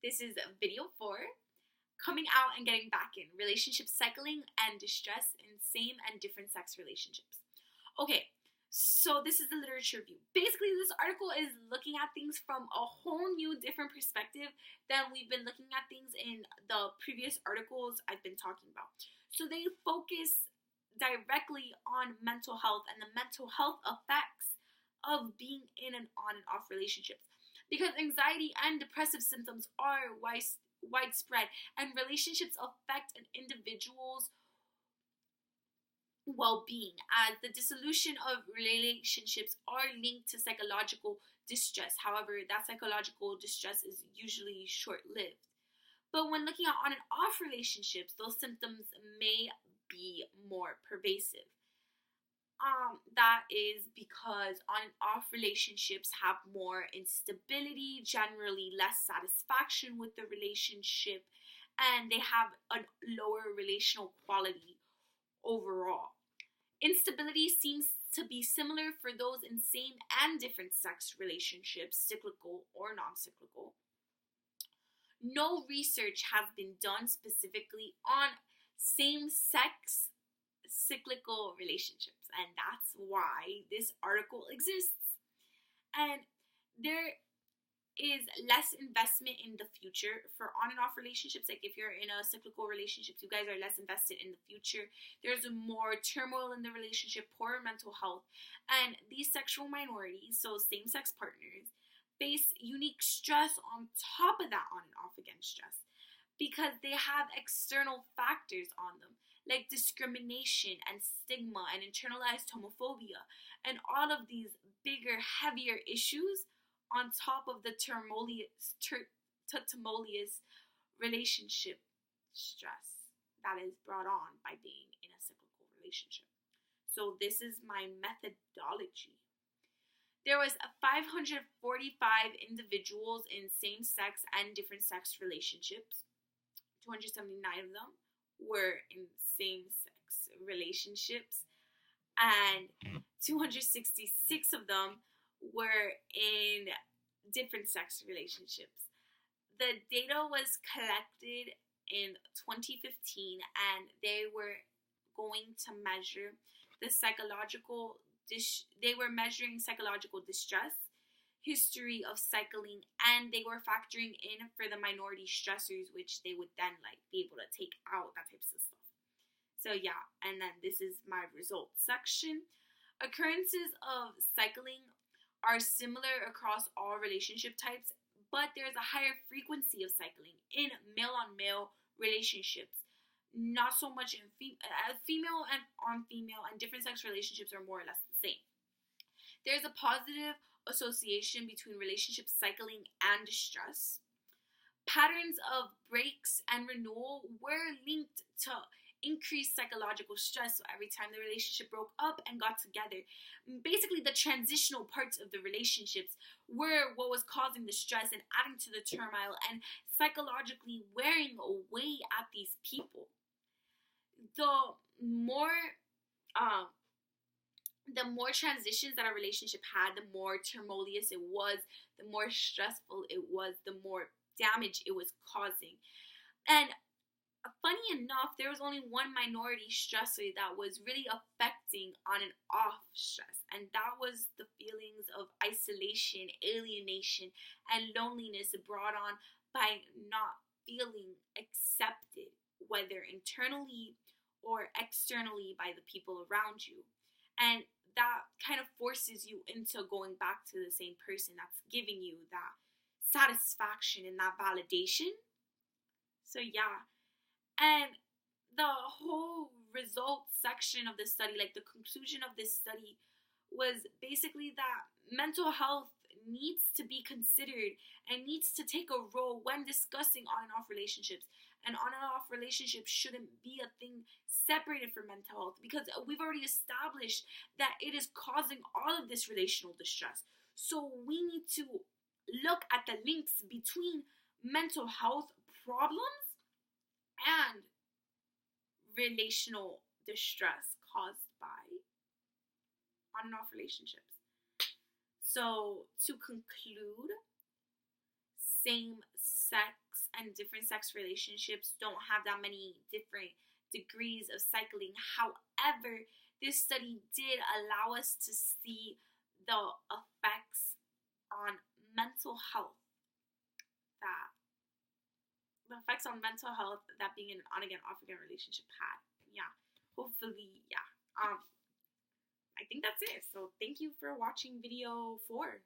This is video 4, coming out and getting back in, relationship cycling and distress in same and different sex relationships. Okay, so this is the literature review. Basically, this article is looking at things from a whole new different perspective than we've been looking at things in the previous articles I've been talking about. So they focus directly on mental health and the mental health effects of being in and on and off relationships. Because anxiety and depressive symptoms are widespread, and relationships affect an individual's well-being, as the dissolution of relationships are linked to psychological distress. However, that psychological distress is usually short-lived. But when looking at on and off relationships, those symptoms may be more pervasive. That is because on and off relationships have more instability, generally less satisfaction with the relationship, and they have a lower relational quality overall. Instability seems to be similar for those in same and different sex relationships, cyclical or non-cyclical. No research has been done specifically on same-sex cyclical relationships, and that's why this article exists. And there is less investment in the future for on and off relationships. Like if you're in a cyclical relationship, you guys are less invested in the future. There's more turmoil in the relationship, poor mental health, and these sexual minorities, so same-sex partners, face unique stress on top of that on and off again stress, because they have external factors on them, like discrimination and stigma and internalized homophobia, and all of these bigger, heavier issues on top of the tumultuous relationship stress that is brought on by being in a cyclical relationship. So this is my methodology. There was 545 individuals in same-sex and different sex relationships. 279 of them were in same-sex relationships, and 266 of them were in different sex relationships. The data was collected in 2015, and they were going to measure the they were measuring psychological distress, history of cycling, and they were factoring in for the minority stressors, which they would then be able to take out, that types of stuff. So yeah, and then this is my results section. Occurrences of cycling are similar across all relationship types, but there's a higher frequency of cycling in male-on-male relationships. Not so much in female and on female, and different sex relationships are more or less the same. There's a positive association between relationship cycling and distress. Patterns of breaks and renewal were linked to increased psychological stress. So every time the relationship broke up and got together, basically the transitional parts of the relationships were what was causing the stress and adding to the turmoil and psychologically wearing away at these people. The more transitions that a relationship had, the more tumultuous it was, the more stressful it was, the more damage it was causing. And funny enough, there was only one minority stressor that was really affecting on and off stress, and that was the feelings of isolation, alienation, and loneliness brought on by not feeling accepted, whether internally or externally by the people around you. And that kind of forces you into going back to the same person that's giving you that satisfaction and that validation. So yeah. And the whole results section of this study, the conclusion of this study, was basically that mental health needs to be considered and needs to take a role when discussing on and off relationships. And on and off relationships shouldn't be a thing separated from mental health, because we've already established that it is causing all of this relational distress. So we need to look at the links between mental health problems and relational distress caused by on and off relationships. So to conclude, same-sex and different sex relationships don't have that many different degrees of cycling. However, this study did allow us to see the effects on mental health that being in an on again, off again relationship had. Yeah. Hopefully, yeah. I think that's it. So thank you for watching video 4.